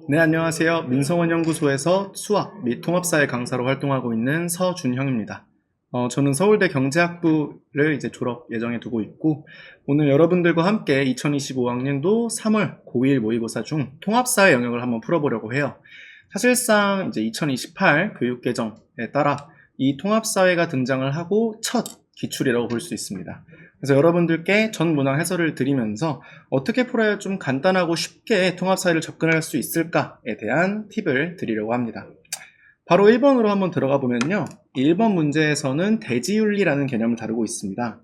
네, 안녕하세요. 민성원 연구소에서 수학 및 통합사회 강사로 활동하고 있는 서준형입니다. 저는 서울대 경제학부를 이제 졸업 예정에 두고 있고, 오늘 여러분들과 함께 2025학년도 3월 고1 모의고사 중 통합사회 영역을 한번 풀어보려고 해요. 사실상 이제 2028 교육 개정에 따라 이 통합사회가 등장을 하고 첫 기출이라고 볼 수 있습니다. 그래서 여러분들께 전 문항 해설을 드리면서 어떻게 풀어야 좀 간단하고 쉽게 통합사회를 접근할 수 있을까에 대한 팁을 드리려고 합니다. 바로 1번으로 한번 들어가 보면요. 1번 문제에서는 대지윤리라는 개념을 다루고 있습니다.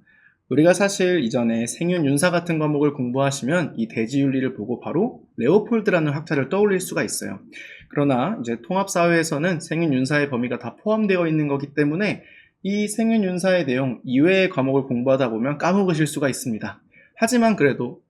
우리가 사실 이전에 생윤, 윤사 같은 과목을 공부하시면 이 대지윤리를 보고 바로 레오폴드라는 학자를 떠올릴 수가 있어요. 그러나 이제 통합사회에서는 생윤, 윤사의 범위가 다 포함되어 있는 거기 때문에 이 생윤, 윤사의 내용 이외의 과목을 공부하다 보면 까먹으실 수가 있습니다. 하지만 그래도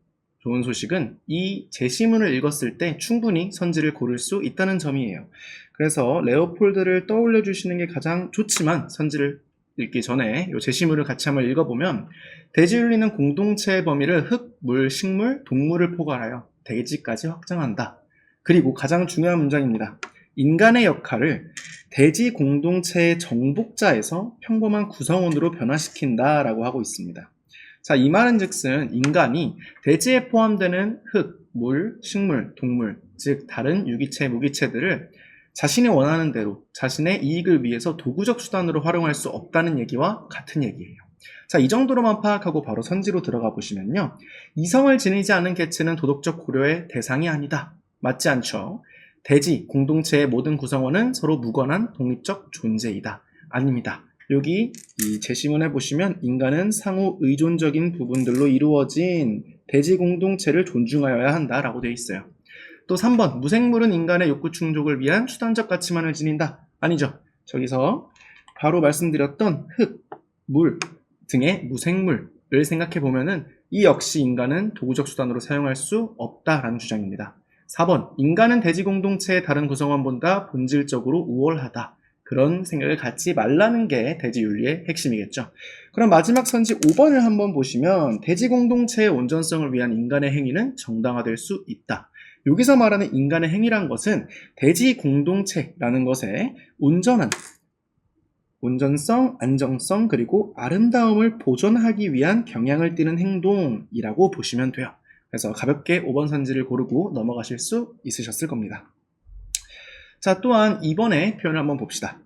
좋은 소식은 이 제시문을 읽었을 때 충분히 선지를 고를 수 있다는 점이에요. 그래서 레오폴드를 떠올려 주시는 게 가장 좋지만 선지를 읽기 전에 이 제시문을 같이 한번 읽어보면 대지윤리는 공동체의 범위를 흙, 물, 식물, 동물을 포괄하여 대지까지 확장한다. 그리고 가장 중요한 문장입니다. 인간의 역할을 대지 공동체의 정복자에서 평범한 구성원으로 변화시킨다라고 하고 있습니다. 자, 이 말은 즉슨 인간이 대지에 포함되는 흙, 물, 식물, 동물, 즉 다른 유기체, 무기체들을 자신이 원하는 대로 자신의 이익을 위해서 도구적 수단으로 활용할 수 없다는 얘기와 같은 얘기예요. 자, 이 정도로만 파악하고 바로 선지로 들어가 보시면요. 이성을 지니지 않은 개체는 도덕적 고려의 대상이 아니다. 맞지 않죠? 대지, 공동체의 모든 구성원은 서로 무관한 독립적 존재이다. 아닙니다. 여기 이 제시문에 보시면 인간은 상호 의존적인 부분들로 이루어진 대지 공동체를 존중하여야 한다라고 되어 있어요. 또 3번, 무생물은 인간의 욕구 충족을 위한 수단적 가치만을 지닌다. 아니죠. 저기서 바로 말씀드렸던 흙, 물 등의 무생물을 생각해 보면은 이 역시 인간은 도구적 수단으로 사용할 수 없다라는 주장입니다. 4번, 인간은 대지 공동체의 다른 구성원보다 본질적으로 우월하다. 그런 생각을 갖지 말라는 게 대지윤리의 핵심이겠죠. 그럼 마지막 선지 5번을 한번 보시면 대지 공동체의 온전성을 위한 인간의 행위는 정당화될 수 있다. 여기서 말하는 인간의 행위란 것은 대지 공동체라는 것에 온전성, 안정성, 그리고 아름다움을 보존하기 위한 경향을 띠는 행동이라고 보시면 돼요. 그래서 가볍게 5번 선지를 고르고 넘어가실 수 있으셨을 겁니다. 자, 또한 2번의 표현을 한번 봅시다.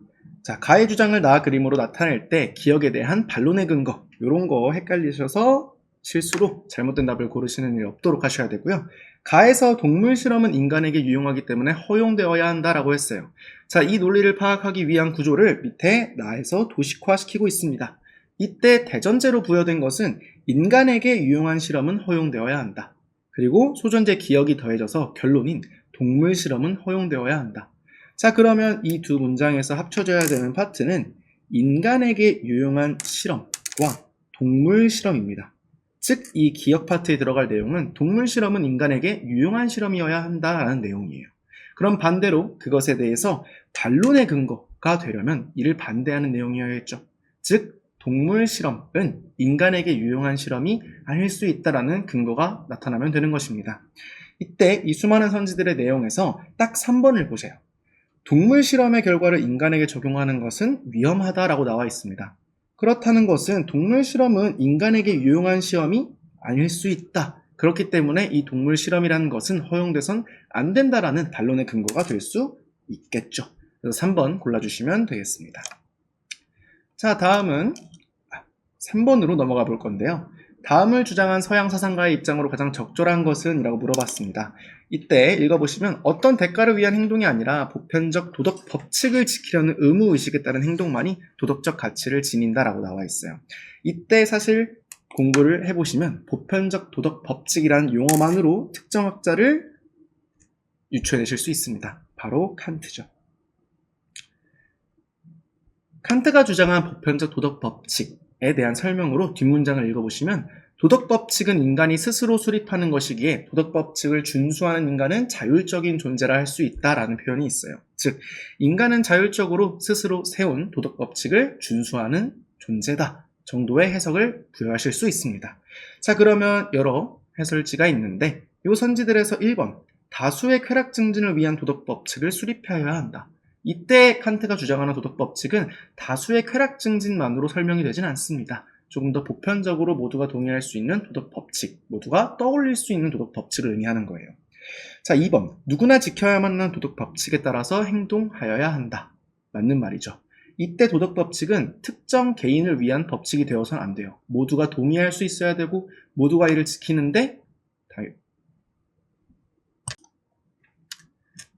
자, 가의 주장을 나 그림으로 나타낼 때 기억에 대한 반론의 근거, 이런 거 헷갈리셔서 실수로 잘못된 답을 고르시는 일이 없도록 하셔야 되고요. 가에서 동물 실험은 인간에게 유용하기 때문에 허용되어야 한다라고 했어요. 자, 이 논리를 파악하기 위한 구조를 밑에 나에서 도식화시키고 있습니다. 이때 대전제로 부여된 것은 인간에게 유용한 실험은 허용되어야 한다. 그리고 소전제 기억이 더해져서 결론인 동물 실험은 허용되어야 한다. 자, 그러면 이 두 문장에서 합쳐져야 되는 파트는 인간에게 유용한 실험과 동물 실험입니다. 즉, 이 기억 파트에 들어갈 내용은 동물 실험은 인간에게 유용한 실험이어야 한다라는 내용이에요. 그럼 반대로 그것에 대해서 반론의 근거가 되려면 이를 반대하는 내용이어야겠죠. 즉, 동물 실험은 인간에게 유용한 실험이 아닐 수 있다라는 근거가 나타나면 되는 것입니다. 이때 이 수많은 선지들의 내용에서 딱 3번을 보세요. 동물 실험의 결과를 인간에게 적용하는 것은 위험하다라고 나와 있습니다. 그렇다는 것은 동물 실험은 인간에게 유용한 시험이 아닐 수 있다. 그렇기 때문에 이 동물 실험이라는 것은 허용돼선 안 된다라는 반론의 근거가 될 수 있겠죠. 그래서 3번 골라주시면 되겠습니다. 자, 다음은 3번으로 넘어가 볼 건데요. 다음을 주장한 서양 사상가의 입장으로 가장 적절한 것은? 이라고 물어봤습니다. 이때 읽어보시면 어떤 대가를 위한 행동이 아니라 보편적 도덕 법칙을 지키려는 의무의식에 따른 행동만이 도덕적 가치를 지닌다라고 나와 있어요. 이때 사실 공부를 해보시면 보편적 도덕 법칙이라는 용어만으로 특정 학자를 유추해내실 수 있습니다. 바로 칸트죠. 칸트가 주장한 보편적 도덕 법칙에 대한 설명으로 뒷문장을 읽어보시면 도덕법칙은 인간이 스스로 수립하는 것이기에 도덕법칙을 준수하는 인간은 자율적인 존재라 할 수 있다라는 표현이 있어요. 즉, 인간은 자율적으로 스스로 세운 도덕법칙을 준수하는 존재다 정도의 해석을 부여하실 수 있습니다. 자, 그러면 여러 해설지가 있는데 이 선지들에서 1번 다수의 쾌락 증진을 위한 도덕 법칙을 수립하여야 한다. 이때 칸트가 주장하는 도덕 법칙은 다수의 쾌락 증진만으로 설명이 되진 않습니다. 조금 더 보편적으로 모두가 동의할 수 있는 도덕 법칙, 모두가 떠올릴 수 있는 도덕 법칙을 의미하는 거예요. 자, 2번. 누구나 지켜야만 하는 도덕 법칙에 따라서 행동하여야 한다. 맞는 말이죠. 이때 도덕 법칙은 특정 개인을 위한 법칙이 되어서는 안 돼요. 모두가 동의할 수 있어야 되고 모두가 이를 지키는데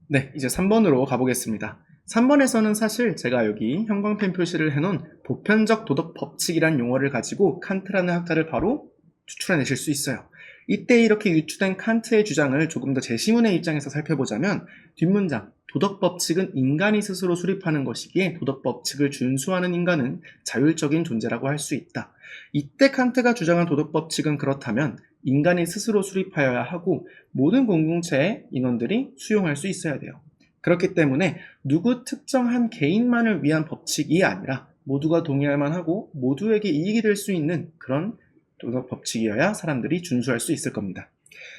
네, 이제 3번으로 가보겠습니다. 3번에서는 사실 제가 여기 형광펜 표시를 해놓은 보편적 도덕 법칙이란 용어를 가지고 칸트라는 학자를 바로 추출해내실 수 있어요. 이때 이렇게 유추된 칸트의 주장을 조금 더 제시문의 입장에서 살펴보자면 뒷문장, 도덕 법칙은 인간이 스스로 수립하는 것이기에 도덕 법칙을 준수하는 인간은 자율적인 존재라고 할 수 있다. 이때 칸트가 주장한 도덕 법칙은 그렇다면 인간이 스스로 수립하여야 하고 모든 공동체의 인원들이 수용할 수 있어야 돼요. 그렇기 때문에 누구 특정한 개인만을 위한 법칙이 아니라 모두가 동의할 만하고 모두에게 이익이 될 수 있는 그런 도덕 법칙이어야 사람들이 준수할 수 있을 겁니다.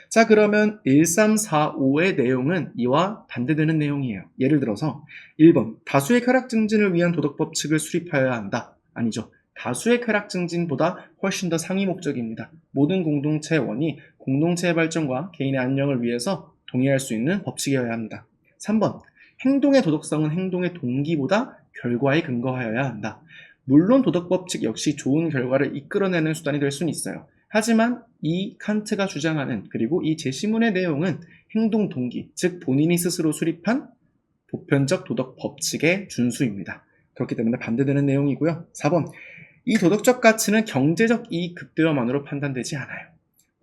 자, 그러면 1345의 내용은 이와 반대되는 내용이에요. 예를 들어서 1번 다수의 쾌락 증진을 위한 도덕 법칙을 수립하여야 한다. 아니죠. 다수의 쾌락 증진보다 훨씬 더 상위 목적입니다. 모든 공동체원이 공동체의 발전과 개인의 안녕을 위해서 동의할 수 있는 법칙이어야 합니다. 3번 행동의 도덕성은 행동의 동기보다 결과에 근거하여야 한다. 물론 도덕 법칙 역시 좋은 결과를 이끌어내는 수단이 될 수는 있어요. 하지만 이 칸트가 주장하는 그리고 이 제시문의 내용은 행동 동기, 즉 본인이 스스로 수립한 보편적 도덕 법칙의 준수입니다. 그렇기 때문에 반대되는 내용이고요. 4번 이 도덕적 가치는 경제적 이익 극대화만으로 판단되지 않아요.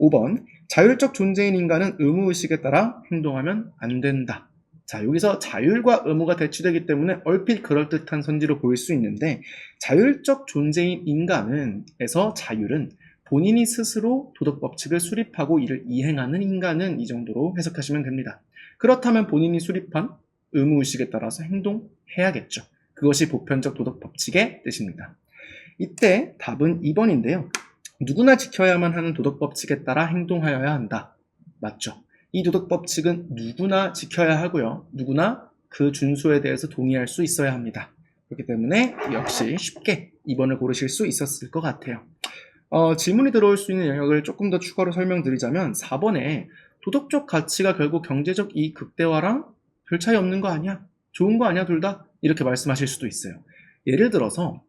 5번 자율적 존재인 인간은 의무의식에 따라 행동하면 안 된다. 자, 여기서 자율과 의무가 대치되기 때문에 얼핏 그럴듯한 선지로 보일 수 있는데 자율적 존재인 인간에서 자율은 본인이 스스로 도덕 법칙을 수립하고 이를 이행하는 인간은 이 정도로 해석하시면 됩니다. 그렇다면 본인이 수립한 의무의식에 따라서 행동해야겠죠. 그것이 보편적 도덕 법칙의 뜻입니다. 이때 답은 2번인데요. 누구나 지켜야만 하는 도덕 법칙에 따라 행동하여야 한다. 맞죠? 이 도덕 법칙은 누구나 지켜야 하고요. 누구나 그 준수에 대해서 동의할 수 있어야 합니다. 그렇기 때문에 역시 쉽게 2번을 고르실 수 있었을 것 같아요. 질문이 들어올 수 있는 영역을 조금 더 추가로 설명드리자면 4번에 도덕적 가치가 결국 경제적 이익 극대화랑 별 차이 없는 거 아니야? 좋은 거 아니야? 둘 다? 이렇게 말씀하실 수도 있어요. 예를 들어서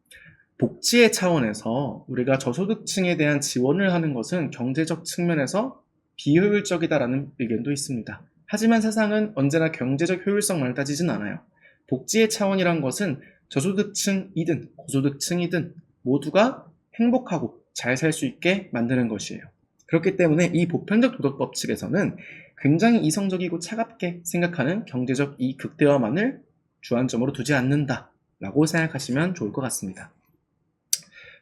복지의 차원에서 우리가 저소득층에 대한 지원을 하는 것은 경제적 측면에서 비효율적이다라는 의견도 있습니다. 하지만 세상은 언제나 경제적 효율성만을 따지진 않아요. 복지의 차원이란 것은 저소득층이든 고소득층이든 모두가 행복하고 잘 살 수 있게 만드는 것이에요. 그렇기 때문에 이 보편적 도덕 법칙에서는 굉장히 이성적이고 차갑게 생각하는 경제적 이익 극대화만을 주안점으로 두지 않는다라고 생각하시면 좋을 것 같습니다.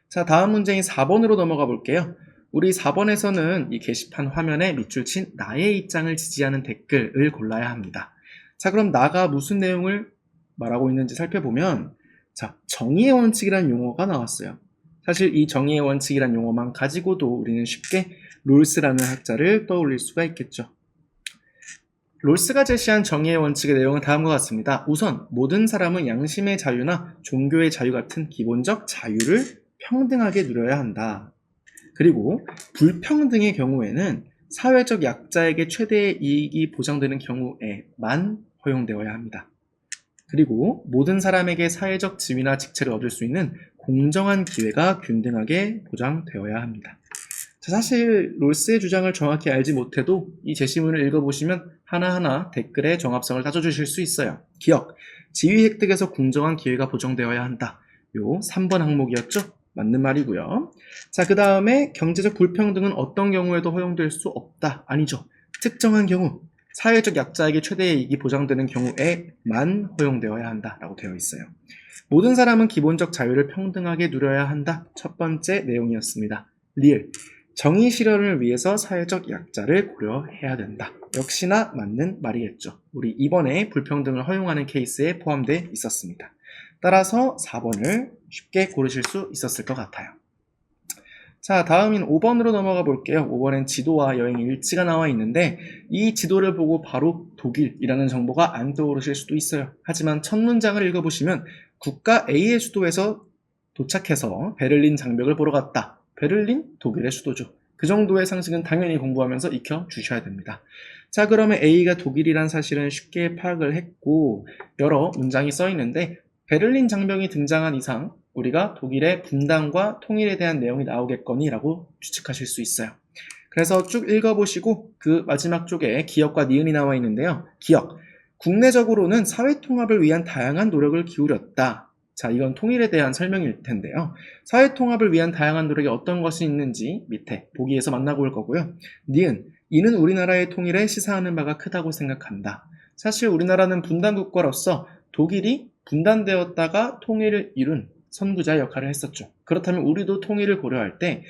자, 다음 문제인 4번으로 넘어가 볼게요. 우리 4번에서는 이 게시판 화면에 밑줄 친 나의 입장을 지지하는 댓글을 골라야 합니다. 자, 그럼 나가 무슨 내용을 말하고 있는지 살펴보면 자, 정의의 원칙이라는 용어가 나왔어요. 사실 이 정의의 원칙이라는 용어만 가지고도 우리는 쉽게 롤스라는 학자를 떠올릴 수가 있겠죠. 롤스가 제시한 정의의 원칙의 내용은 다음과 같습니다. 우선 모든 사람은 양심의 자유나 종교의 자유 같은 기본적 자유를 평등하게 누려야 한다. 그리고 불평등의 경우에는 사회적 약자에게 최대의 이익이 보장되는 경우에만 허용되어야 합니다. 그리고 모든 사람에게 사회적 지위나 직책을 얻을 수 있는 공정한 기회가 균등하게 보장되어야 합니다. 자, 사실 롤스의 주장을 정확히 알지 못해도 이 제시문을 읽어보시면 하나하나 댓글에 정합성을 따져주실 수 있어요. 기억, 지위 획득에서 공정한 기회가 보장되어야 한다. 요 3번 항목이었죠? 맞는 말이고요. 자, 그 다음에 경제적 불평등은 어떤 경우에도 허용될 수 없다. 아니죠. 특정한 경우, 사회적 약자에게 최대의 이익이 보장되는 경우에만 허용되어야 한다라고 되어 있어요. 모든 사람은 기본적 자유를 평등하게 누려야 한다. 첫 번째 내용이었습니다. 리을, 정의 실현을 위해서 사회적 약자를 고려해야 된다. 역시나 맞는 말이겠죠. 우리 이번에 불평등을 허용하는 케이스에 포함되어 있었습니다. 따라서 4번을 쉽게 고르실 수 있었을 것 같아요. 자, 다음인 5번으로 넘어가 볼게요. 5번엔 지도와 여행 일지가 나와 있는데 이 지도를 보고 바로 독일이라는 정보가 안 떠오르실 수도 있어요. 하지만 첫 문장을 읽어보시면 국가 A의 수도에서 도착해서 베를린 장벽을 보러 갔다. 베를린? 독일의 수도죠. 그 정도의 상식은 당연히 공부하면서 익혀 주셔야 됩니다. 자, 그러면 A가 독일이란 사실은 쉽게 파악을 했고 여러 문장이 써 있는데 베를린 장벽이 등장한 이상 우리가 독일의 분단과 통일에 대한 내용이 나오겠거니 라고 추측하실 수 있어요. 그래서 쭉 읽어보시고 그 마지막 쪽에 기역과 니은이 나와 있는데요. 기역, 국내적으로는 사회통합을 위한 다양한 노력을 기울였다. 자, 이건 통일에 대한 설명일 텐데요. 사회통합을 위한 다양한 노력이 어떤 것이 있는지 밑에 보기에서 만나고 올 거고요. 니은, 이는 우리나라의 통일에 시사하는 바가 크다고 생각한다. 사실 우리나라는 분단국가로서 독일이 분단되었다가 통일을 이룬 선구자 역할을 했었죠. 그렇다면 우리도 통일을 고려할 때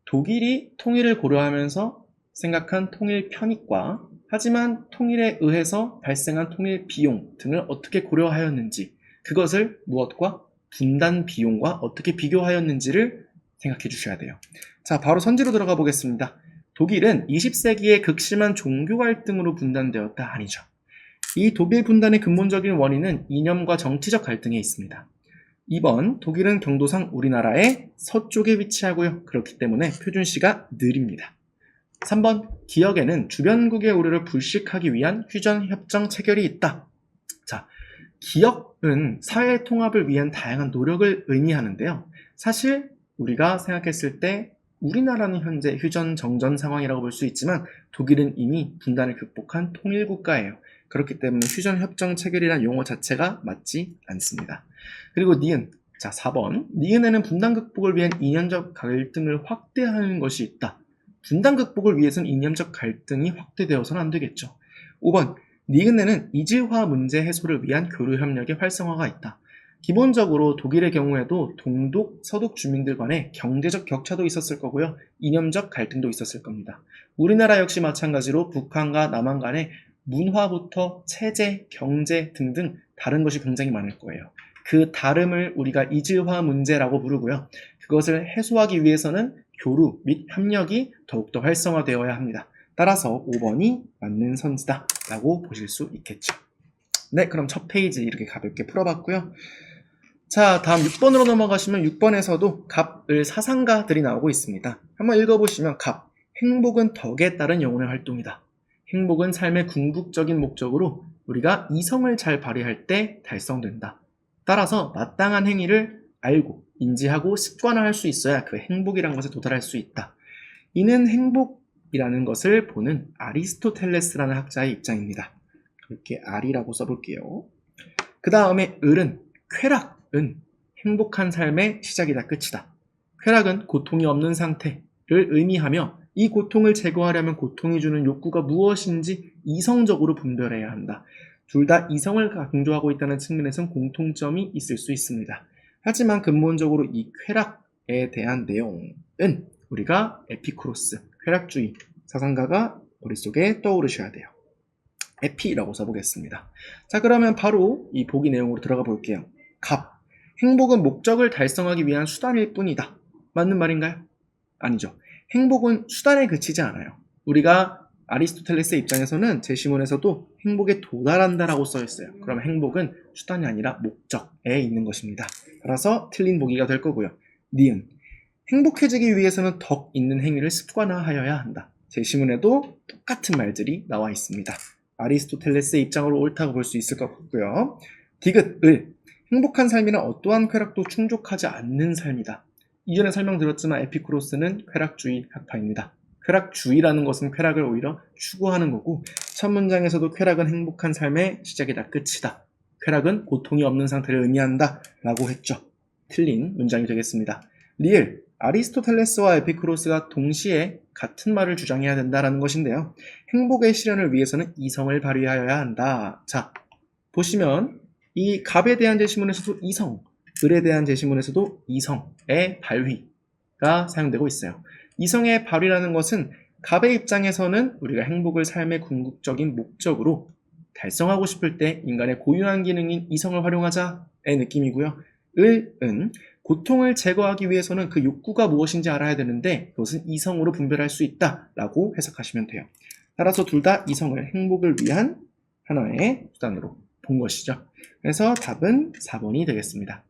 독일이 통일을 고려하면서 생각한 통일 편익과 하지만 통일에 의해서 발생한 통일 비용 등을 어떻게 고려하였는지 그것을 무엇과 분단 비용과 어떻게 비교하였는지를 생각해 주셔야 돼요. 자, 바로 선지로 들어가 보겠습니다. 독일은 20세기에 극심한 종교 갈등으로 분단되었다 아니죠. 이 독일 분단의 근본적인 원인은 이념과 정치적 갈등에 있습니다. 2번, 독일은 경도상 우리나라의 서쪽에 위치하고요. 그렇기 때문에 표준시가 느립니다. 3번, 기역에는 주변국의 우려를 불식하기 위한 휴전협정 체결이 있다. 자, 기역은 사회 통합을 위한 다양한 노력을 의미하는데요. 사실 우리가 생각했을 때 우리나라는 현재 휴전 정전 상황이라고 볼 수 있지만 독일은 이미 분단을 극복한 통일국가예요. 그렇기 때문에 휴전협정 체결이라는 용어 자체가 맞지 않습니다. 그리고 니은, 자 4번, 니은에는 분단 극복을 위한 이념적 갈등을 확대하는 것이 있다. 분단 극복을 위해서는 이념적 갈등이 확대되어서는 안 되겠죠. 5번, 니은에는 이질화 문제 해소를 위한 교류 협력의 활성화가 있다. 기본적으로 독일의 경우에도 동독, 서독 주민들 간의 경제적 격차도 있었을 거고요. 이념적 갈등도 있었을 겁니다. 우리나라 역시 마찬가지로 북한과 남한 간의 문화부터 체제, 경제 등등 다른 것이 굉장히 많을 거예요. 그 다름을 우리가 이질화 문제라고 부르고요. 그것을 해소하기 위해서는 교류 및 협력이 더욱더 활성화되어야 합니다. 따라서 5번이 맞는 선지다 라고 보실 수 있겠죠. 네, 그럼 첫 페이지 이렇게 가볍게 풀어봤고요. 자, 다음 6번으로 넘어가시면 6번에서도 갑을 사상가들이 나오고 있습니다. 한번 읽어보시면 갑, 행복은 덕에 따른 영혼의 활동이다. 행복은 삶의 궁극적인 목적으로 우리가 이성을 잘 발휘할 때 달성된다. 따라서 마땅한 행위를 알고 인지하고 습관화할 수 있어야 그 행복이란 것에 도달할 수 있다. 이는 행복이라는 것을 보는 아리스토텔레스라는 학자의 입장입니다. 이렇게 아리라고 써볼게요. 그 다음에 을은 쾌락은 행복한 삶의 시작이다 끝이다. 쾌락은 고통이 없는 상태를 의미하며 이 고통을 제거하려면 고통이 주는 욕구가 무엇인지 이성적으로 분별해야 한다. 둘 다 이성을 강조하고 있다는 측면에서는 공통점이 있을 수 있습니다. 하지만 근본적으로 이 쾌락에 대한 내용은 우리가 에피쿠로스, 쾌락주의 사상가가 머릿속에 떠오르셔야 돼요. 에피라고 써보겠습니다. 자, 그러면 바로 이 보기 내용으로 들어가 볼게요. 갑, 행복은 목적을 달성하기 위한 수단일 뿐이다. 맞는 말인가요? 아니죠. 행복은 수단에 그치지 않아요. 우리가 아리스토텔레스의 입장에서는 제시문에서도 행복에 도달한다라고 써 있어요. 그럼 행복은 수단이 아니라 목적에 있는 것입니다. 따라서 틀린 보기가 될 거고요. 니은, 행복해지기 위해서는 덕 있는 행위를 습관화하여야 한다. 제시문에도 똑같은 말들이 나와 있습니다. 아리스토텔레스의 입장으로 옳다고 볼 수 있을 것 같고요. 디귿, 을, 행복한 삶이란 어떠한 쾌락도 충족하지 않는 삶이다. 이전에 설명드렸지만 에피쿠로스는 쾌락주의 학파입니다. 쾌락주의라는 것은 쾌락을 오히려 추구하는 거고 첫 문장에서도 쾌락은 행복한 삶의 시작이다 끝이다. 쾌락은 고통이 없는 상태를 의미한다 라고 했죠. 틀린 문장이 되겠습니다. 리을, 아리스토텔레스와 에피쿠로스가 동시에 같은 말을 주장해야 된다는 것인데요. 행복의 실현을 위해서는 이성을 발휘하여야 한다. 자, 보시면 이 갑에 대한 제시문에서도 이성, 을에 대한 제시문에서도 이성의 발휘가 사용되고 있어요. 이성의 발휘라는 것은 갑의 입장에서는 우리가 행복을 삶의 궁극적인 목적으로 달성하고 싶을 때 인간의 고유한 기능인 이성을 활용하자의 느낌이고요. 을은 고통을 제거하기 위해서는 그 욕구가 무엇인지 알아야 되는데 그것은 이성으로 분별할 수 있다라고 해석하시면 돼요. 따라서 둘 다 이성을 행복을 위한 하나의 수단으로 본 것이죠. 그래서 답은 4번이 되겠습니다.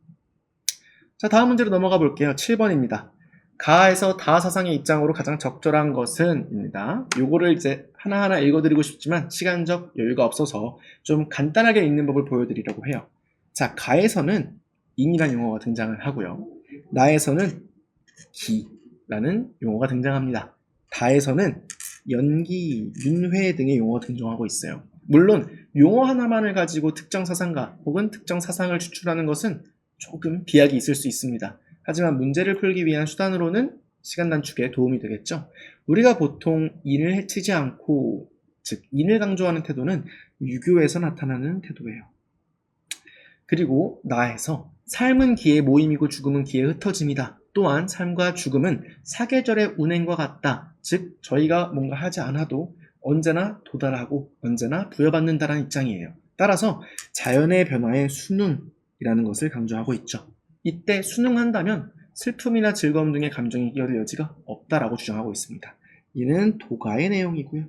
자, 다음 문제로 넘어가 볼게요. 7번입니다. 가에서 다 사상의 입장으로 가장 적절한 것은 입니다. 요거를 이제 하나하나 읽어드리고 싶지만 시간적 여유가 없어서 좀 간단하게 읽는 법을 보여드리려고 해요. 자, 가에서는 인이라는 용어가 등장을 하고요. 나에서는 기라는 용어가 등장합니다. 다에서는 연기, 윤회 등의 용어가 등장하고 있어요. 물론 용어 하나만을 가지고 특정 사상가 혹은 특정 사상을 추출하는 것은 조금 비약이 있을 수 있습니다. 하지만 문제를 풀기 위한 수단으로는 시간 단축에 도움이 되겠죠. 우리가 보통 인을 해치지 않고, 즉 인을 강조하는 태도는 유교에서 나타나는 태도예요. 그리고 나에서 삶은 기의 모임이고 죽음은 기의 흩어짐이다. 또한 삶과 죽음은 사계절의 운행과 같다. 즉 저희가 뭔가 하지 않아도 언제나 도달하고 언제나 부여받는다는 입장이에요. 따라서 자연의 변화에 순응이라는 것을 강조하고 있죠. 이때 순응한다면 슬픔이나 즐거움 등의 감정이 끼어들 여지가 없다라고 주장하고 있습니다. 이는 도가의 내용이고요.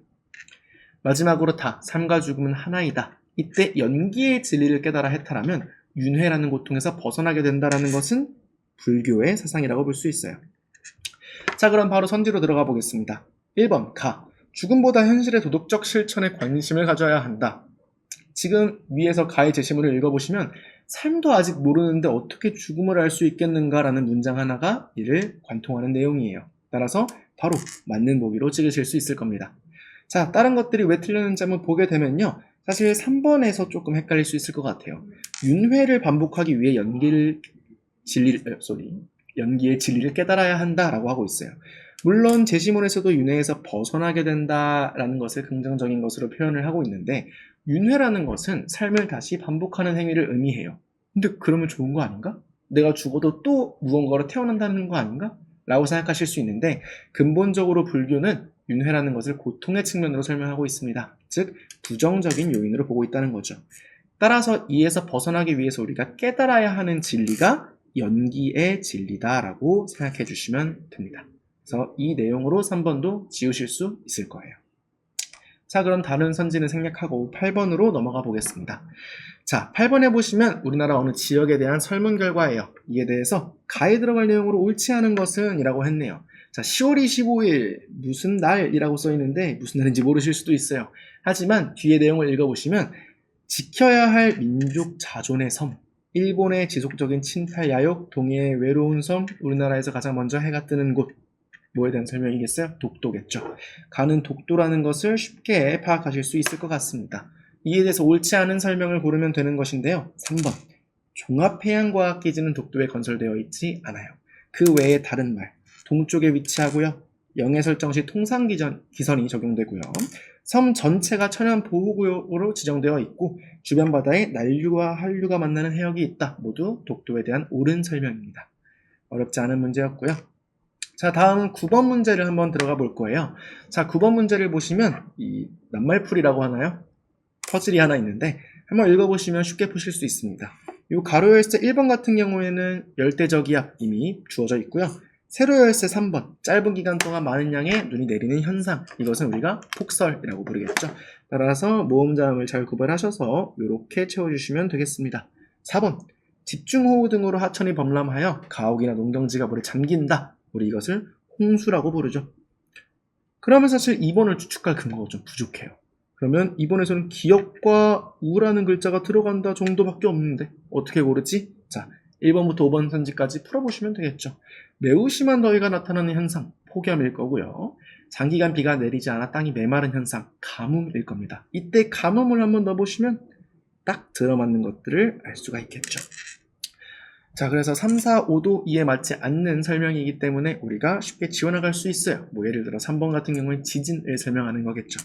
마지막으로 다, 삶과 죽음은 하나이다. 이때 연기의 진리를 깨달아 해탈하면 윤회라는 고통에서 벗어나게 된다는 것은 불교의 사상이라고 볼 수 있어요. 자, 그럼 바로 선지로 들어가 보겠습니다. 1번 가. 죽음보다 현실의 도덕적 실천에 관심을 가져야 한다. 지금 위에서 가의 제시문을 읽어보시면 삶도 아직 모르는데 어떻게 죽음을 알 수 있겠는가라는 문장 하나가 이를 관통하는 내용이에요. 따라서 바로 맞는 보기로 찍으실 수 있을 겁니다. 자, 다른 것들이 왜 틀렸는지 한번 보게 되면요. 사실 3번에서 조금 헷갈릴 수 있을 것 같아요. 윤회를 반복하기 위해 연기의 진리를 깨달아야 한다라고 하고 있어요. 물론 제시문에서도 윤회에서 벗어나게 된다라는 것을 긍정적인 것으로 표현을 하고 있는데 윤회라는 것은 삶을 다시 반복하는 행위를 의미해요. 근데 그러면 좋은 거 아닌가? 내가 죽어도 또 무언가로 태어난다는 거 아닌가? 라고 생각하실 수 있는데 근본적으로 불교는 윤회라는 것을 고통의 측면으로 설명하고 있습니다. 즉 부정적인 요인으로 보고 있다는 거죠. 따라서 이에서 벗어나기 위해서 우리가 깨달아야 하는 진리가 연기의 진리다라고 생각해 주시면 됩니다. 그래서 이 내용으로 3번도 지우실 수 있을 거예요. 자, 그럼 다른 선지는 생략하고 8번으로 넘어가 보겠습니다. 자, 8번에 보시면 우리나라 어느 지역에 대한 설문 결과예요. 이에 대해서 가에 들어갈 내용으로 옳지 않은 것은 이라고 했네요. 자, 10월 25일 무슨 날이라고 써 있는데 무슨 날인지 모르실 수도 있어요. 하지만 뒤에 내용을 읽어보시면 지켜야 할 민족 자존의 섬, 일본의 지속적인 침탈 야욕, 동해의 외로운 섬, 우리나라에서 가장 먼저 해가 뜨는 곳, 뭐에 대한 설명이겠어요? 독도겠죠. 가는 독도라는 것을 쉽게 파악하실 수 있을 것 같습니다. 이에 대해서 옳지 않은 설명을 고르면 되는 것인데요. 3번, 종합해양과학기지는 독도에 건설되어 있지 않아요. 그 외에 다른 말, 동쪽에 위치하고요. 영해 설정 시 통상기선이 적용되고요. 섬 전체가 천연보호구역으로 지정되어 있고 주변 바다에 난류와 한류가 만나는 해역이 있다. 모두 독도에 대한 옳은 설명입니다. 어렵지 않은 문제였고요. 자, 다음은 9번 문제를 한번 들어가 볼 거예요. 자, 9번 문제를 보시면 이 낱말풀이라고 하나요? 퍼즐이 하나 있는데 한번 읽어보시면 쉽게 푸실 수 있습니다. 이 가로 열쇠 1번 같은 경우에는 열대저기압 이미 주어져 있고요. 세로 열쇠 3번, 짧은 기간 동안 많은 양의 눈이 내리는 현상, 이것은 우리가 폭설이라고 부르겠죠. 따라서 모음자음을 잘 구별하셔서 이렇게 채워주시면 되겠습니다. 4번, 집중호우 등으로 하천이 범람하여 가옥이나 농경지가 물에 잠긴다. 우리 이것을 홍수라고 부르죠. 그러면 사실 2번을 추측할 근거가 좀 부족해요. 그러면 2번에서는 기역과 우라는 글자가 들어간다 정도밖에 없는데 어떻게 고르지? 자, 1번부터 5번 선지까지 풀어보시면 되겠죠. 매우 심한 더위가 나타나는 현상, 폭염일 거고요. 장기간 비가 내리지 않아 땅이 메마른 현상, 가뭄일 겁니다. 이때 가뭄을 한번 넣어보시면 딱 들어맞는 것들을 알 수가 있겠죠. 자, 그래서 3, 4, 5도 이에 맞지 않는 설명이기 때문에 우리가 쉽게 지워나갈 수 있어요. 뭐 예를 들어 3번 같은 경우는 지진을 설명하는 거겠죠.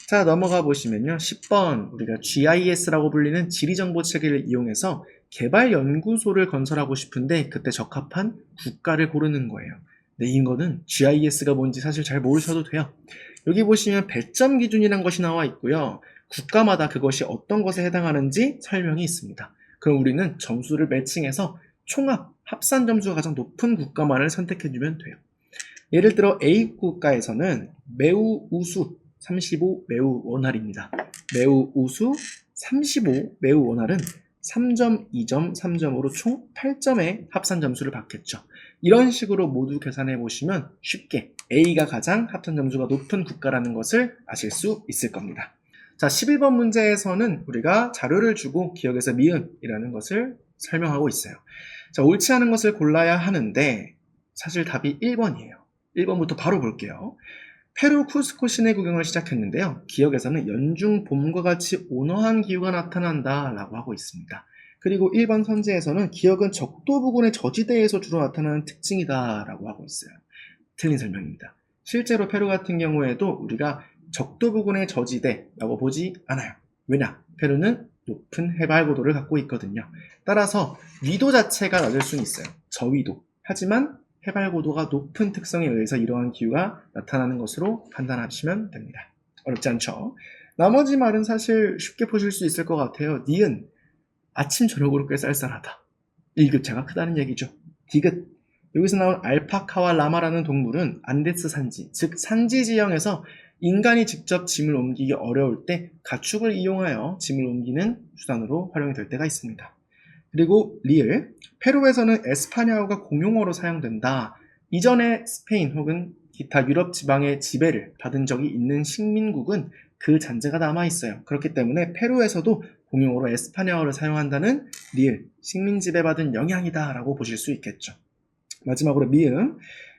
자, 넘어가 보시면요. 10번 우리가 GIS라고 불리는 지리정보체계를 이용해서 개발연구소를 건설하고 싶은데 그때 적합한 국가를 고르는 거예요. 네, 이거는 GIS가 뭔지 사실 잘 모르셔도 돼요. 여기 보시면 배점 기준이란 것이 나와 있고요. 국가마다 그것이 어떤 것에 해당하는지 설명이 있습니다. 그럼 우리는 점수를 매칭해서 총합, 합산 점수가 가장 높은 국가만을 선택해주면 돼요. 예를 들어 A 국가에서는 매우 우수 35 매우 원활입니다. 매우 우수 35 매우 원활은 3점, 2점, 3점으로 총 8점의 합산 점수를 받겠죠. 이런 식으로 모두 계산해 보시면 쉽게 A가 가장 합산 점수가 높은 국가라는 것을 아실 수 있을 겁니다. 자, 11번 문제에서는 우리가 자료를 주고 기억에서 미음이라는 것을 설명하고 있어요. 자, 옳지 않은 것을 골라야 하는데 사실 답이 1번이에요. 1번부터 바로 볼게요. 페루 쿠스코 시내 구경을 시작했는데요. 기억에서는 연중 봄과 같이 온화한 기후가 나타난다 라고 하고 있습니다. 그리고 1번 선지에서는 기억은 적도 부근의 저지대에서 주로 나타나는 특징이다 라고 하고 있어요. 틀린 설명입니다. 실제로 페루 같은 경우에도 우리가 적도 부근의 저지대라고 보지 않아요. 왜냐? 페루는 높은 해발 고도를 갖고 있거든요. 따라서 위도 자체가 낮을 수는 있어요. 저위도. 하지만 해발 고도가 높은 특성에 의해서 이러한 기후가 나타나는 것으로 판단하시면 됩니다. 어렵지 않죠? 나머지 말은 사실 쉽게 보실 수 있을 것 같아요. 니은, 아침 저녁으로 꽤 쌀쌀하다. 일교차가 크다는 얘기죠. 디귿, 여기서 나온 알파카와 라마라는 동물은 안데스 산지, 즉 산지 지형에서 인간이 직접 짐을 옮기기 어려울 때 가축을 이용하여 짐을 옮기는 수단으로 활용이 될 때가 있습니다. 그리고 리을, 페루에서는 에스파냐어가 공용어로 사용된다. 이전에 스페인 혹은 기타 유럽 지방의 지배를 받은 적이 있는 식민국은 그 잔재가 남아있어요. 그렇기 때문에 페루에서도 공용어로 에스파냐어를 사용한다는 리을, 식민 지배받은 영향이다 라고 보실 수 있겠죠. 마지막으로 미음,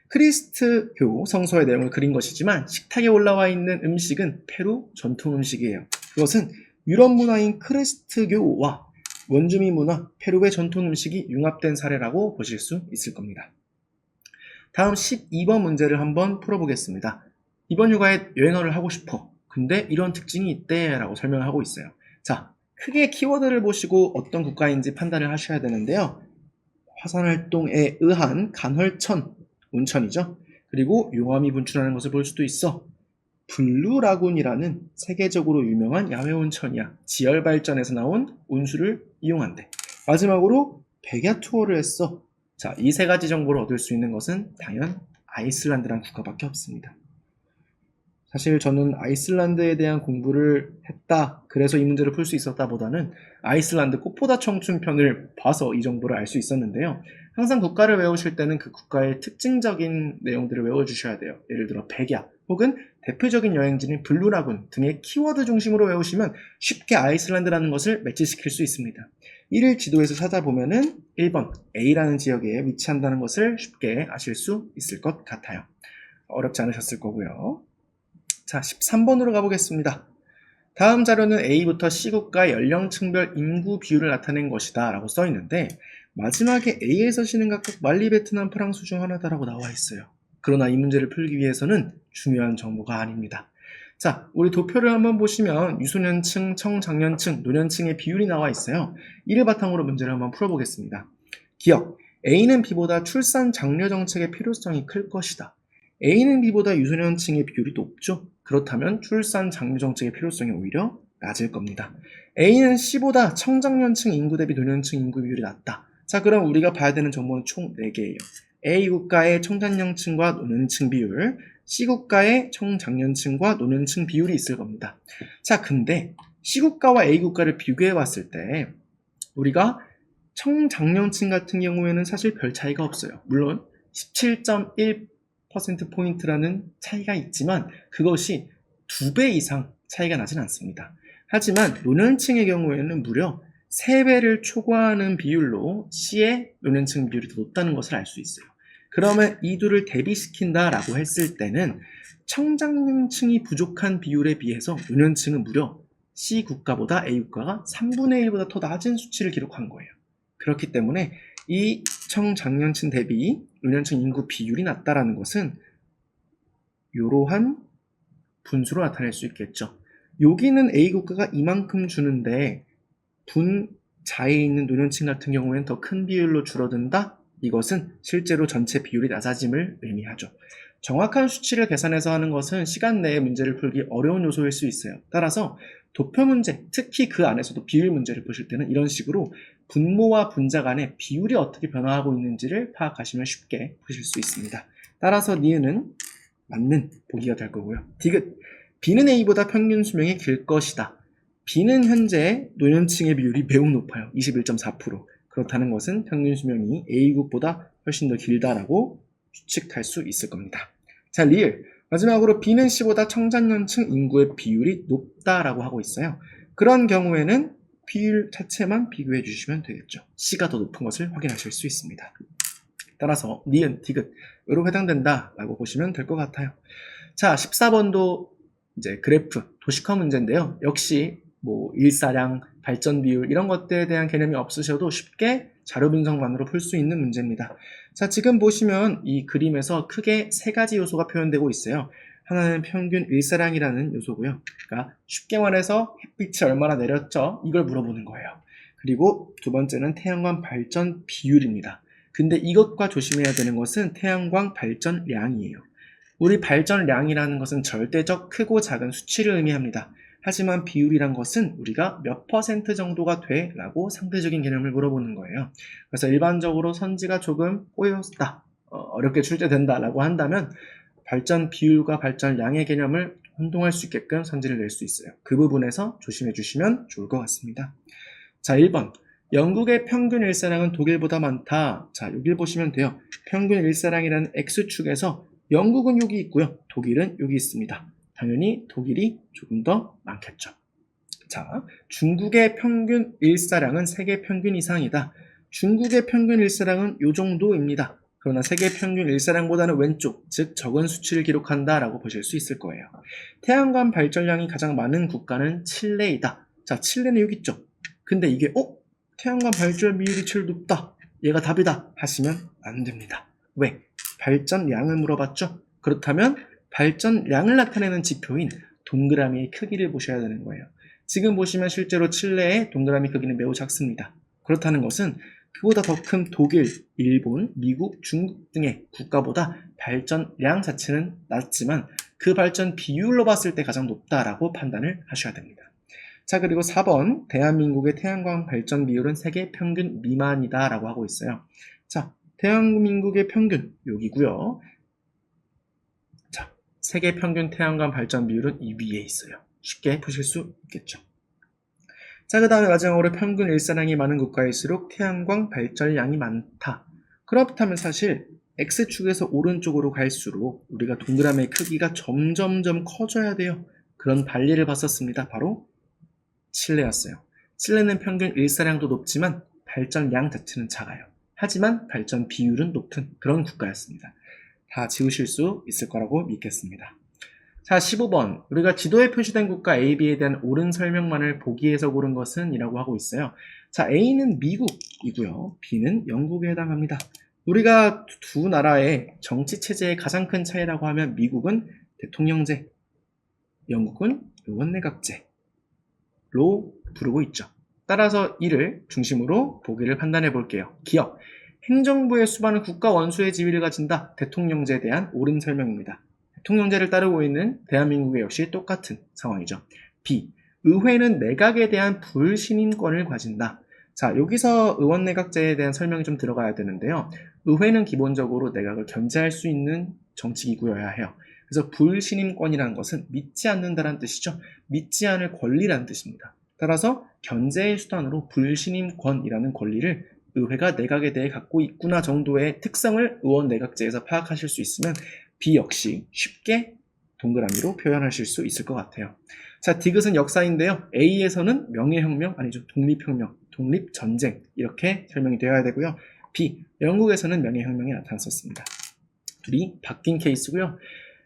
크리스트교 성서의 내용을 그린 것이지만 식탁에 올라와 있는 음식은 페루 전통 음식이에요. 그것은 유럽 문화인 크리스트교와 원주민 문화, 페루의 전통 음식이 융합된 사례라고 보실 수 있을 겁니다. 다음 12번 문제를 한번 풀어보겠습니다. 이번 휴가에 여행을 하고 싶어. 근데 이런 특징이 있대 라고 설명을 하고 있어요. 자, 크게 키워드를 보시고 어떤 국가인지 판단을 하셔야 되는데요. 화산활동에 의한 간헐천, 온천이죠. 그리고 용암이 분출하는 것을 볼 수도 있어. 블루라군이라는 세계적으로 유명한 야외 온천이야. 지열 발전에서 나온 온수를 이용한대. 마지막으로 백야 투어를 했어. 자, 이 세 가지 정보를 얻을 수 있는 것은 당연 아이슬란드란 국가밖에 없습니다. 사실 저는 아이슬란드에 대한 공부를 했다, 그래서 이 문제를 풀 수 있었다 보다는 아이슬란드 꽃보다 청춘편을 봐서 이 정보를 알 수 있었는데요. 항상 국가를 외우실 때는 그 국가의 특징적인 내용들을 외워주셔야 돼요. 예를 들어 백야 혹은 대표적인 여행지인 블루라군 등의 키워드 중심으로 외우시면 쉽게 아이슬란드라는 것을 매치시킬 수 있습니다. 이를 지도에서 찾아보면은 1번 A라는 지역에 위치한다는 것을 쉽게 아실 수 있을 것 같아요. 어렵지 않으셨을 거고요. 자, 13번으로 가보겠습니다. 다음 자료는 A부터 C국가의 연령층별 인구 비율을 나타낸 것이다 라고 써있는데 마지막에 A에서 C는 각각 말리, 베트남, 프랑스 중 하나다라고 나와 있어요. 그러나 이 문제를 풀기 위해서는 중요한 정보가 아닙니다. 자, 우리 도표를 한번 보시면 유소년층, 청장년층, 노년층의 비율이 나와 있어요. 이를 바탕으로 문제를 한번 풀어보겠습니다. 기억, A는 B보다 출산 장려 정책의 필요성이 클 것이다. A는 B보다 유소년층의 비율이 높죠. 그렇다면 출산 장려 정책의 필요성이 오히려 낮을 겁니다. A는 C보다 청장년층 인구 대비 노년층 인구 비율이 낮다. 자, 그럼 우리가 봐야 되는 정보는 총 4개예요. A 국가의 청장년층과 노년층 비율, C 국가의 청장년층과 노년층 비율이 있을 겁니다. 자, 근데 C 국가와 A 국가를 비교해 봤을 때 우리가 청장년층 같은 경우에는 사실 별 차이가 없어요. 물론 17.1%포인트라는 차이가 있지만 그것이 2배 이상 차이가 나진 않습니다. 하지만 노년층의 경우에는 무려 3배를 초과하는 비율로 C의 노년층 비율이 더 높다는 것을 알 수 있어요. 그러면 이 둘을 대비시킨다라고 했을 때는 청장년층이 부족한 비율에 비해서 노년층은 무려 C 국가보다 A 국가가 3분의 1보다 더 낮은 수치를 기록한 거예요. 그렇기 때문에 이 청장년층 대비 노년층 인구 비율이 낮다라는 것은 이러한 분수로 나타낼 수 있겠죠. 여기는 A 국가가 이만큼 주는데 분자에 있는 노년층 같은 경우에는 더 큰 비율로 줄어든다? 이것은 실제로 전체 비율이 낮아짐을 의미하죠. 정확한 수치를 계산해서 하는 것은 시간 내에 문제를 풀기 어려운 요소일 수 있어요. 따라서 도표 문제, 특히 그 안에서도 비율 문제를 보실 때는 이런 식으로 분모와 분자 간의 비율이 어떻게 변화하고 있는지를 파악하시면 쉽게 푸실 수 있습니다. 따라서 니은은 맞는 보기가 될 거고요. 디귿, B는 A보다 평균 수명이 길 것이다. B는 현재 노년층의 비율이 매우 높아요. 21.4%. 그렇다는 것은 평균 수명이 A국보다 훨씬 더 길다라고 추측할 수 있을 겁니다. 자, 리을. 마지막으로 B는 C보다 청장년층 인구의 비율이 높다라고 하고 있어요. 그런 경우에는 비율 자체만 비교해 주시면 되겠죠. C가 더 높은 것을 확인하실 수 있습니다. 따라서 니은, 디귿으로 해당된다라고 보시면 될 것 같아요. 자, 14번도 이제 그래프, 도시화 문제인데요. 역시 뭐 일사량, 발전 비율 이런 것들에 대한 개념이 없으셔도 쉽게 자료 분석만으로 풀 수 있는 문제입니다. 자, 지금 보시면 이 그림에서 크게 세 가지 요소가 표현되고 있어요. 하나는 평균 일사량이라는 요소고요. 그러니까 쉽게 말해서 햇빛이 얼마나 내렸죠? 이걸 물어보는 거예요. 그리고 두 번째는 태양광 발전 비율입니다. 근데 이것과 조심해야 되는 것은 태양광 발전량이에요. 우리 발전량이라는 것은 절대적 크고 작은 수치를 의미합니다. 하지만 비율이란 것은 우리가 몇 퍼센트 정도가 돼? 라고 상대적인 개념을 물어보는 거예요. 그래서 일반적으로 선지가 조금 꼬였다, 어렵게 출제된다 라고 한다면 발전 비율과 발전량의 개념을 혼동할 수 있게끔 선지를 낼 수 있어요. 그 부분에서 조심해 주시면 좋을 것 같습니다. 자, 1번. 영국의 평균 일사량은 독일보다 많다. 자, 여기를 보시면 돼요. 평균 일사량이라는 X축에서 영국은 여기 있고요. 독일은 여기 있습니다. 당연히 독일이 조금 더 많겠죠. 자, 중국의 평균 일사량은 세계 평균 이상이다. 중국의 평균 일사량은 이 정도입니다. 그러나 세계 평균 일사량보다는 왼쪽, 즉 적은 수치를 기록한다라고 보실 수 있을 거예요. 태양광 발전량이 가장 많은 국가는 칠레이다. 자, 칠레는 여기 있죠. 근데 이게 태양광 발전 비율이 제일 높다. 얘가 답이다 하시면 안 됩니다. 왜? 발전량을 물어봤죠? 그렇다면 발전량을 나타내는 지표인 동그라미의 크기를 보셔야 되는 거예요. 지금 보시면 실제로 칠레의 동그라미 크기는 매우 작습니다. 그렇다는 것은 그보다 더 큰 독일, 일본, 미국, 중국 등의 국가보다 발전량 자체는 낮지만 그 발전 비율로 봤을 때 가장 높다라고 판단을 하셔야 됩니다. 자, 그리고 4번 대한민국의 태양광 발전 비율은 세계 평균 미만이다 라고 하고 있어요. 자, 대한민국의 평균 여기고요. 자, 세계 평균 태양광 발전 비율은 이 위에 있어요. 쉽게 보실 수 있겠죠. 자, 그 다음에 마지막으로 평균 일사량이 많은 국가일수록 태양광 발전량이 많다. 그렇다면 사실 X축에서 오른쪽으로 갈수록 우리가 동그라미의 크기가 점점점 커져야 돼요. 그런 반리를 봤었습니다. 바로 칠레였어요. 칠레는 평균 일사량도 높지만 발전량 자체는 작아요. 하지만 발전 비율은 높은 그런 국가였습니다. 다 지우실 수 있을 거라고 믿겠습니다. 자, 15번. 우리가 지도에 표시된 국가 A, B에 대한 옳은 설명만을 보기에서 고른 것은 이라고 하고 있어요. 자, A는 미국이고요. B는 영국에 해당합니다. 우리가 두 나라의 정치 체제의 가장 큰 차이라고 하면 미국은 대통령제, 영국은 의원내각제로 부르고 있죠. 따라서 이를 중심으로 보기를 판단해 볼게요. 기억. 행정부의 수반은 국가 원수의 지위를 가진다. 대통령제에 대한 옳은 설명입니다. 대통령제를 따르고 있는 대한민국에 역시 똑같은 상황이죠. B. 의회는 내각에 대한 불신임권을 가진다. 자, 여기서 의원내각제에 대한 설명이 좀 들어가야 되는데요. 의회는 기본적으로 내각을 견제할 수 있는 정치기구여야 해요. 그래서 불신임권이라는 것은 믿지 않는다는 뜻이죠. 믿지 않을 권리라는 뜻입니다. 따라서 견제의 수단으로 불신임권이라는 권리를 의회가 내각에 대해 갖고 있구나 정도의 특성을 의원내각제에서 파악하실 수 있으면 B 역시 쉽게 동그라미로 표현하실 수 있을 것 같아요. 자, 디귿은 역사인데요. A에서는 명예혁명, 아니죠. 독립혁명, 독립전쟁 이렇게 설명이 되어야 되고요. B, 영국에서는 명예혁명이 나타났었습니다. 둘이 바뀐 케이스고요.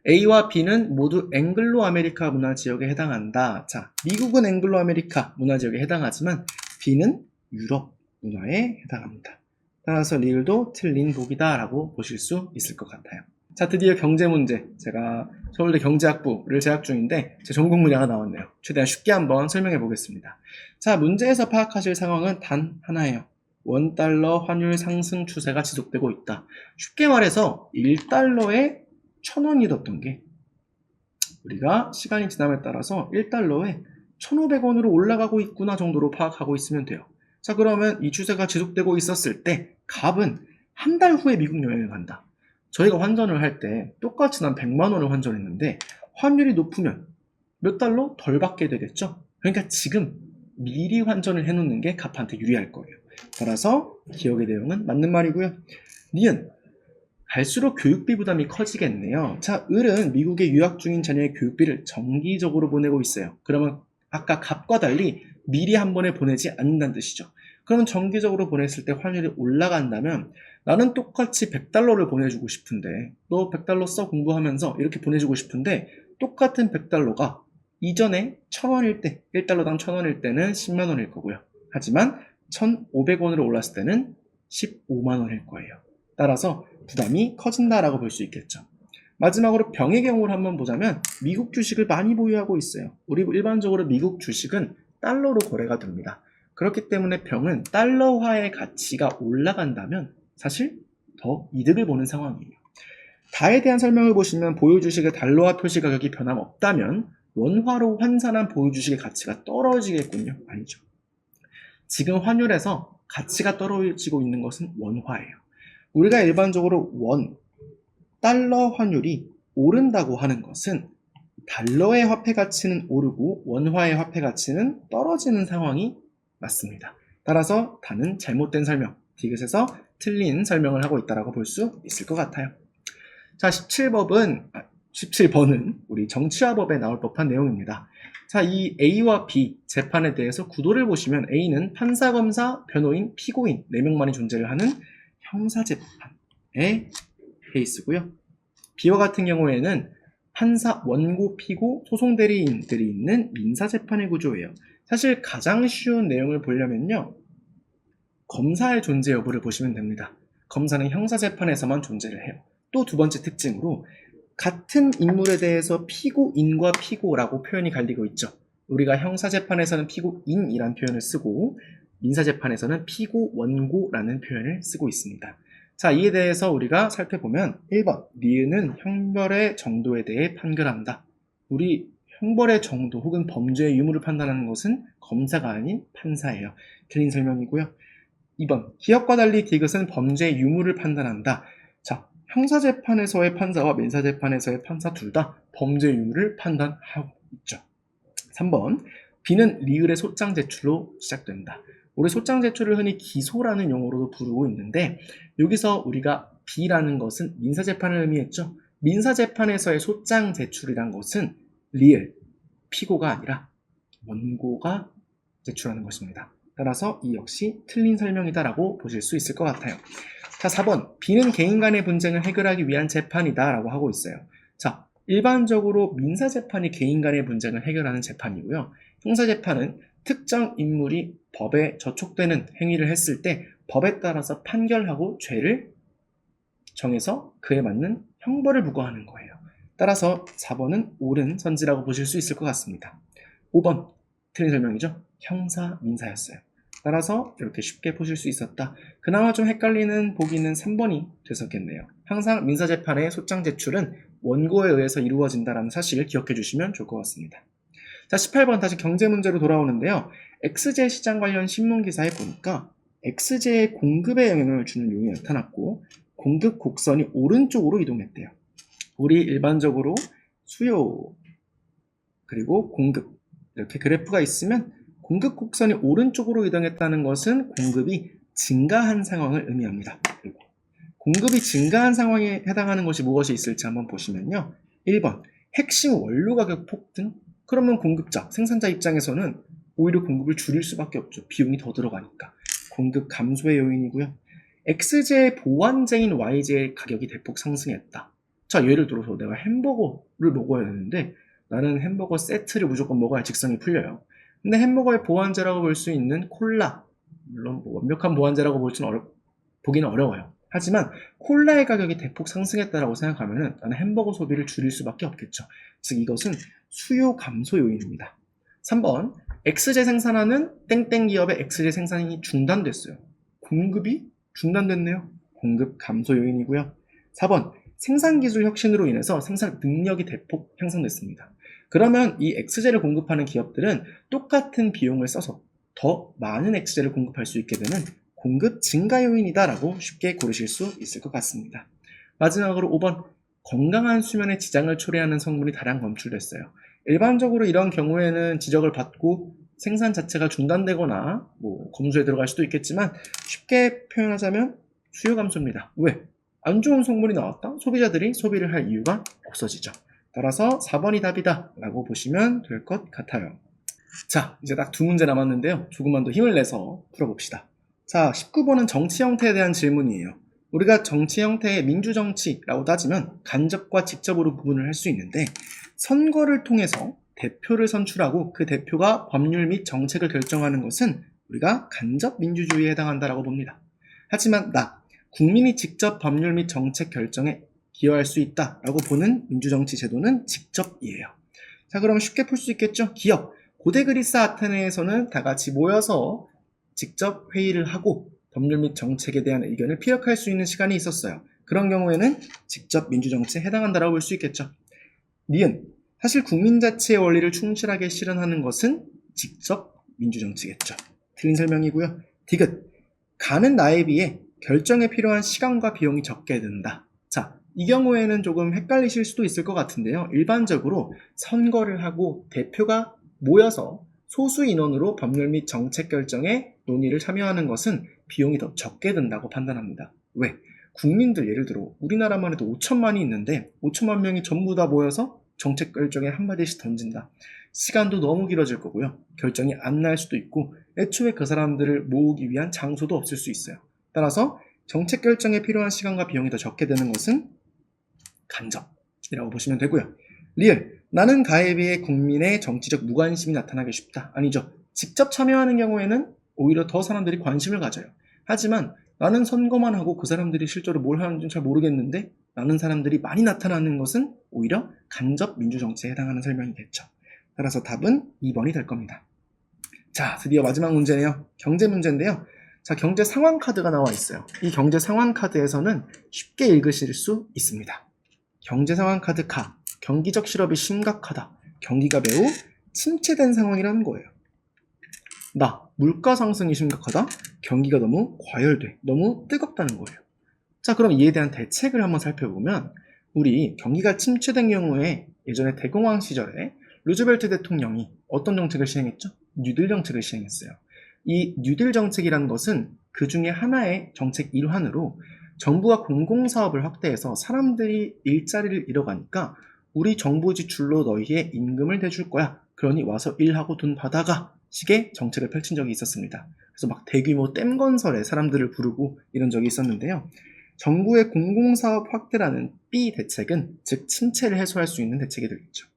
A와 B는 모두 앵글로 아메리카 문화지역에 해당한다. 자, 미국은 앵글로 아메리카 문화지역에 해당하지만 B는 유럽 문화에 해당합니다. 따라서 리을도 틀린 보기다 라고 보실 수 있을 것 같아요. 자, 드디어 경제 문제. 제가 서울대 경제학부를 재학 중인데 제 전공 분야가 나왔네요. 최대한 쉽게 한번 설명해 보겠습니다. 자, 문제에서 파악하실 상황은 단 하나예요. 원달러 환율 상승 추세가 지속되고 있다. 쉽게 말해서 1달러에 1,000원이었던 게 우리가 시간이 지남에 따라서 1달러에 1,500원으로 올라가고 있구나 정도로 파악하고 있으면 돼요. 자, 그러면 이 추세가 지속되고 있었을 때 값은 한 달 후에 미국 여행을 간다. 저희가 환전을 할 때 똑같이 난 100만 원을 환전했는데 환율이 높으면 몇 달러 덜 받게 되겠죠? 그러니까 지금 미리 환전을 해놓는 게 값한테 유리할 거예요. 따라서 기억의 내용은 맞는 말이고요. 니은, 갈수록 교육비 부담이 커지겠네요. 자, 을은 미국에 유학 중인 자녀의 교육비를 정기적으로 보내고 있어요. 그러면 아까 값과 달리 미리 한 번에 보내지 않는다는 뜻이죠. 그러면 정기적으로 보냈을 때 환율이 올라간다면 나는 똑같이 100달러를 보내주고 싶은데 너 100달러 써 공부하면서 이렇게 보내주고 싶은데 똑같은 100달러가 이전에 1000원일 때 1달러당 1000원일 때는 10만 원일 거고요. 하지만 1500원으로 올랐을 때는 15만 원일 거예요. 따라서 부담이 커진다라고 볼 수 있겠죠. 마지막으로 병의 경우를 한번 보자면 미국 주식을 많이 보유하고 있어요. 우리 일반적으로 미국 주식은 달러로 거래가 됩니다. 그렇기 때문에 병은 달러화의 가치가 올라간다면 사실 더 이득을 보는 상황이에요. 다에 대한 설명을 보시면 보유 주식의 달러화 표시 가격이 변함없다면 원화로 환산한 보유 주식의 가치가 떨어지겠군요. 아니죠. 지금 환율에서 가치가 떨어지고 있는 것은 원화예요. 우리가 일반적으로 달러 환율이 오른다고 하는 것은 달러의 화폐 가치는 오르고 원화의 화폐 가치는 떨어지는 상황이 맞습니다. 따라서 다는 잘못된 설명, 디귿에서 틀린 설명을 하고 있다고 볼 수 있을 것 같아요. 자, 17번은 우리 정치화법에 나올 법한 내용입니다. 자, 이 A와 B 재판에 대해서 구도를 보시면 A는 판사, 검사, 변호인, 피고인 4명만이 존재를 하는 형사재판의 케이스고요. B와 같은 경우에는 판사, 원고, 피고, 소송 대리인들이 있는 민사재판의 구조예요. 사실 가장 쉬운 내용을 보려면요. 검사의 존재 여부를 보시면 됩니다. 검사는 형사재판에서만 존재를 해요. 또 두 번째 특징으로 같은 인물에 대해서 피고인과 피고라고 표현이 갈리고 있죠. 우리가 형사재판에서는 피고인이란 표현을 쓰고 민사재판에서는 피고, 원고라는 표현을 쓰고 있습니다. 자, 이에 대해서 우리가 살펴보면 1번, 니은은 형벌의 정도에 대해 판결한다. 우리 형벌의 정도 혹은 범죄의 유무를 판단하는 것은 검사가 아닌 판사예요. 틀린 설명이고요. 2번, 기업과 달리 디귿은 범죄의 유무를 판단한다. 자, 형사재판에서의 판사와 민사재판에서의 판사 둘 다 범죄 유무를 판단하고 있죠. 3번, B는 리을의 소장 제출로 시작된다. 우리 소장 제출을 흔히 기소라는 용어로도 부르고 있는데 여기서 우리가 B라는 것은 민사재판을 의미했죠. 민사재판에서의 소장 제출이란 것은 리을, 피고가 아니라 원고가 제출하는 것입니다. 따라서 이 역시 틀린 설명이다라고 보실 수 있을 것 같아요. 자, 4번. B는 개인 간의 분쟁을 해결하기 위한 재판이다 라고 하고 있어요. 자, 일반적으로 민사재판이 개인 간의 분쟁을 해결하는 재판이고요. 형사재판은 특정 인물이 법에 저촉되는 행위를 했을 때 법에 따라서 판결하고 죄를 정해서 그에 맞는 형벌을 부과하는 거예요. 따라서 4번은 옳은 선지라고 보실 수 있을 것 같습니다. 5번. 틀린 설명이죠. 형사, 민사였어요. 따라서 이렇게 쉽게 보실 수 있었다. 그나마 좀 헷갈리는 보기는 3번이 됐었겠네요. 항상 민사재판의 소장 제출은 원고에 의해서 이루어진다는 사실을 기억해 주시면 좋을 것 같습니다. 자, 18번 다시 경제 문제로 돌아오는데요. XJ 시장 관련 신문 기사에 보니까 XJ의 공급에 영향을 주는 요인이 나타났고 공급 곡선이 오른쪽으로 이동했대요. 우리 일반적으로 수요 그리고 공급 이렇게 그래프가 있으면 공급 곡선이 오른쪽으로 이동했다는 것은 공급이 증가한 상황을 의미합니다. 그리고 공급이 증가한 상황에 해당하는 것이 무엇이 있을지 한번 보시면요. 1번, 핵심 원료 가격 폭등? 그러면 공급자, 생산자 입장에서는 오히려 공급을 줄일 수밖에 없죠. 비용이 더 들어가니까. 공급 감소의 요인이고요. XJ의 보완제인 YJ의 가격이 대폭 상승했다. 자, 예를 들어서 내가 햄버거를 먹어야 되는데 나는 햄버거 세트를 무조건 먹어야 직성이 풀려요. 근데 햄버거의 보완제라고 볼 수 있는 콜라, 물론 완벽한 보완제라고 보기는 어려워요. 하지만 콜라의 가격이 대폭 상승했다라고 생각하면 나는 햄버거 소비를 줄일 수밖에 없겠죠. 즉 이것은 수요 감소 요인입니다. 3번, XJ 생산하는 땡땡 기업의 XJ 생산이 중단됐어요. 공급이 중단됐네요. 공급 감소 요인이고요. 4번, 생산기술 혁신으로 인해서 생산 능력이 대폭 향상됐습니다. 그러면 이 XJ를 공급하는 기업들은 똑같은 비용을 써서 더 많은 액세를 공급할 수 있게 되는 공급 증가 요인이다라고 쉽게 고르실 수 있을 것 같습니다. 마지막으로 5번, 건강한 수면에 지장을 초래하는 성분이 다량 검출됐어요. 일반적으로 이런 경우에는 지적을 받고 생산 자체가 중단되거나 검수에 들어갈 수도 있겠지만 쉽게 표현하자면 수요 감소입니다. 왜? 안 좋은 성분이 나왔다? 소비자들이 소비를 할 이유가 없어지죠. 따라서 4번이 답이다 라고 보시면 될 것 같아요. 자, 이제 딱 2문제 남았는데요. 조금만 더 힘을 내서 풀어봅시다. 자, 19번은 정치 형태에 대한 질문이에요. 우리가 정치 형태의 민주정치라고 따지면 간접과 직접으로 구분을 할 수 있는데, 선거를 통해서 대표를 선출하고 그 대표가 법률 및 정책을 결정하는 것은 우리가 간접 민주주의에 해당한다라고 봅니다. 하지만 국민이 직접 법률 및 정책 결정에 기여할 수 있다라고 보는 민주정치 제도는 직접이에요. 자, 그러면 쉽게 풀 수 있겠죠? 기업. 고대 그리스 아테네에서는 다 같이 모여서 직접 회의를 하고 법률 및 정책에 대한 의견을 피력할 수 있는 시간이 있었어요. 그런 경우에는 직접 민주정치에 해당한다라고 볼 수 있겠죠. 니은. 사실 국민자치의 원리를 충실하게 실현하는 것은 직접 민주정치겠죠. 틀린 설명이고요. 디귿. 가는 나에 비해 결정에 필요한 시간과 비용이 적게 든다. 자, 이 경우에는 조금 헷갈리실 수도 있을 것 같은데요. 일반적으로 선거를 하고 대표가 모여서 소수 인원으로 법률 및 정책 결정에 논의를 참여하는 것은 비용이 더 적게 든다고 판단합니다. 왜? 국민들 예를 들어 우리나라만 해도 5천만이 있는데 5천만 명이 전부 다 모여서 정책 결정에 한마디씩 던진다. 시간도 너무 길어질 거고요. 결정이 안 날 수도 있고 애초에 그 사람들을 모으기 위한 장소도 없을 수 있어요. 따라서 정책 결정에 필요한 시간과 비용이 더 적게 되는 것은 간접이라고 보시면 되고요. 리을. 나는 가에 비해 국민의 정치적 무관심이 나타나기 쉽다. 아니죠. 직접 참여하는 경우에는 오히려 더 사람들이 관심을 가져요. 하지만 나는 선거만 하고 그 사람들이 실제로 뭘 하는지는 잘 모르겠는데 라는 사람들이 많이 나타나는 것은 오히려 간접 민주정치에 해당하는 설명이겠죠. 따라서 답은 2번이 될 겁니다. 자, 드디어 마지막 문제네요. 경제 문제인데요. 자, 경제 상황 카드가 나와 있어요. 이 경제 상황 카드에서는 쉽게 읽으실 수 있습니다. 경제 상황 카드 가. 경기적 실업이 심각하다. 경기가 매우 침체된 상황이라는 거예요. 물가 상승이 심각하다. 경기가 너무 과열돼. 너무 뜨겁다는 거예요. 자, 그럼 이에 대한 대책을 한번 살펴보면 우리 경기가 침체된 경우에 예전에 대공황 시절에 루즈벨트 대통령이 어떤 정책을 시행했죠? 뉴딜 정책을 시행했어요. 이 뉴딜 정책이라는 것은 그 중에 하나의 정책 일환으로 정부가 공공사업을 확대해서 사람들이 일자리를 잃어가니까 우리 정부 지출로 너희의 임금을 대줄 거야. 그러니 와서 일하고 돈 받아가. 식의 정책을 펼친 적이 있었습니다. 그래서 막 대규모 댐 건설에 사람들을 부르고 이런 적이 있었는데요. 정부의 공공사업 확대라는 B 대책은 즉 침체를 해소할 수 있는 대책이 되겠죠.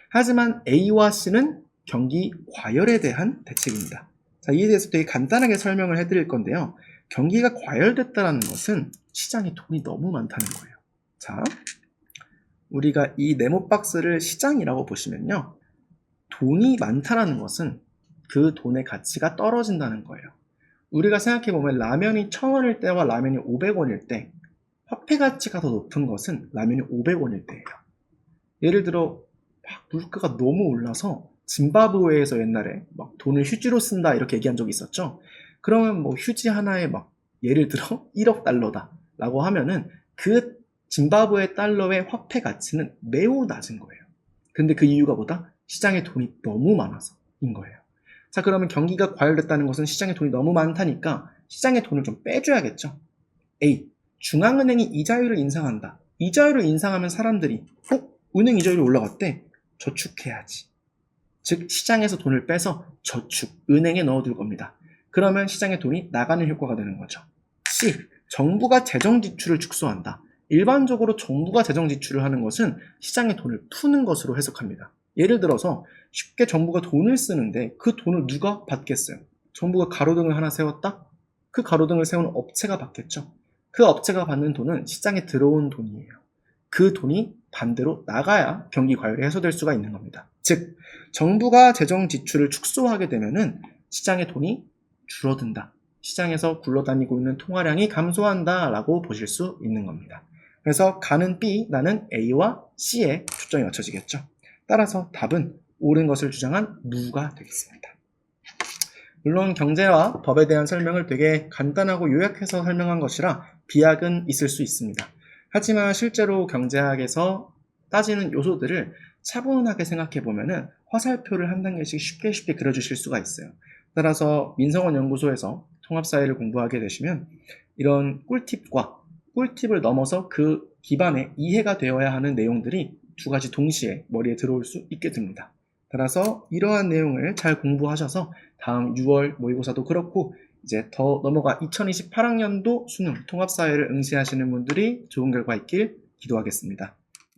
하지만 A와 C는 경기 과열에 대한 대책입니다. 자, 이에 대해서 되게 간단하게 설명을 해드릴 건데요. 경기가 과열됐다는 것은 시장에 돈이 너무 많다는 거예요. 자, 우리가 이 네모 박스를 시장이라고 보시면요. 돈이 많다는 것은 그 돈의 가치가 떨어진다는 거예요. 우리가 생각해보면 라면이 1,000원일 때와 라면이 500원일 때 화폐 가치가 더 높은 것은 라면이 500원일 때예요. 예를 들어 막 물가가 너무 올라서 짐바브웨에서 옛날에 막 돈을 휴지로 쓴다 이렇게 얘기한 적이 있었죠. 그러면 뭐 휴지 하나에 막 예를 들어 1억 달러다 라고 하면은 그 짐바브웨 달러의 화폐 가치는 매우 낮은 거예요. 근데 그 이유가 뭐다? 시장에 돈이 너무 많아서인 거예요. 자, 그러면 경기가 과열됐다는 것은 시장에 돈이 너무 많다니까 시장에 돈을 좀 빼줘야겠죠. A. 중앙은행이 이자율을 인상한다. 이자율을 인상하면 사람들이 은행 이자율이 올라갔대. 저축해야지. 즉 시장에서 돈을 빼서 저축, 은행에 넣어둘 겁니다. 그러면 시장에 돈이 나가는 효과가 되는 거죠. C. 정부가 재정 지출을 축소한다. 일반적으로 정부가 재정 지출을 하는 것은 시장에 돈을 푸는 것으로 해석합니다. 예를 들어서 쉽게 정부가 돈을 쓰는데 그 돈을 누가 받겠어요? 정부가 가로등을 하나 세웠다? 그 가로등을 세우는 업체가 받겠죠. 그 업체가 받는 돈은 시장에 들어온 돈이에요. 그 돈이 반대로 나가야 경기 과열이 해소될 수가 있는 겁니다. 즉 정부가 재정 지출을 축소하게 되면은 시장의 돈이 줄어든다. 시장에서 굴러다니고 있는 통화량이 감소한다 라고 보실 수 있는 겁니다. 그래서 가는 B, 나는 A와 C에 초점이 맞춰지겠죠. 따라서 답은 옳은 것을 주장한 무가 되겠습니다. 물론 경제와 법에 대한 설명을 되게 간단하고 요약해서 설명한 것이라 비약은 있을 수 있습니다. 하지만 실제로 경제학에서 따지는 요소들을 차분하게 생각해 보면은 화살표를 한 단계씩 쉽게 그려주실 수가 있어요. 따라서 민성원 연구소에서 통합사회를 공부하게 되시면 이런 꿀팁을 넘어서 그 기반에 이해가 되어야 하는 내용들이 두 가지 동시에 머리에 들어올 수 있게 됩니다. 따라서 이러한 내용을 잘 공부하셔서 다음 6월 모의고사도 그렇고 이제 더 넘어가 2028학년도 수능 통합사회를 응시하시는 분들이 좋은 결과 있길 기도하겠습니다.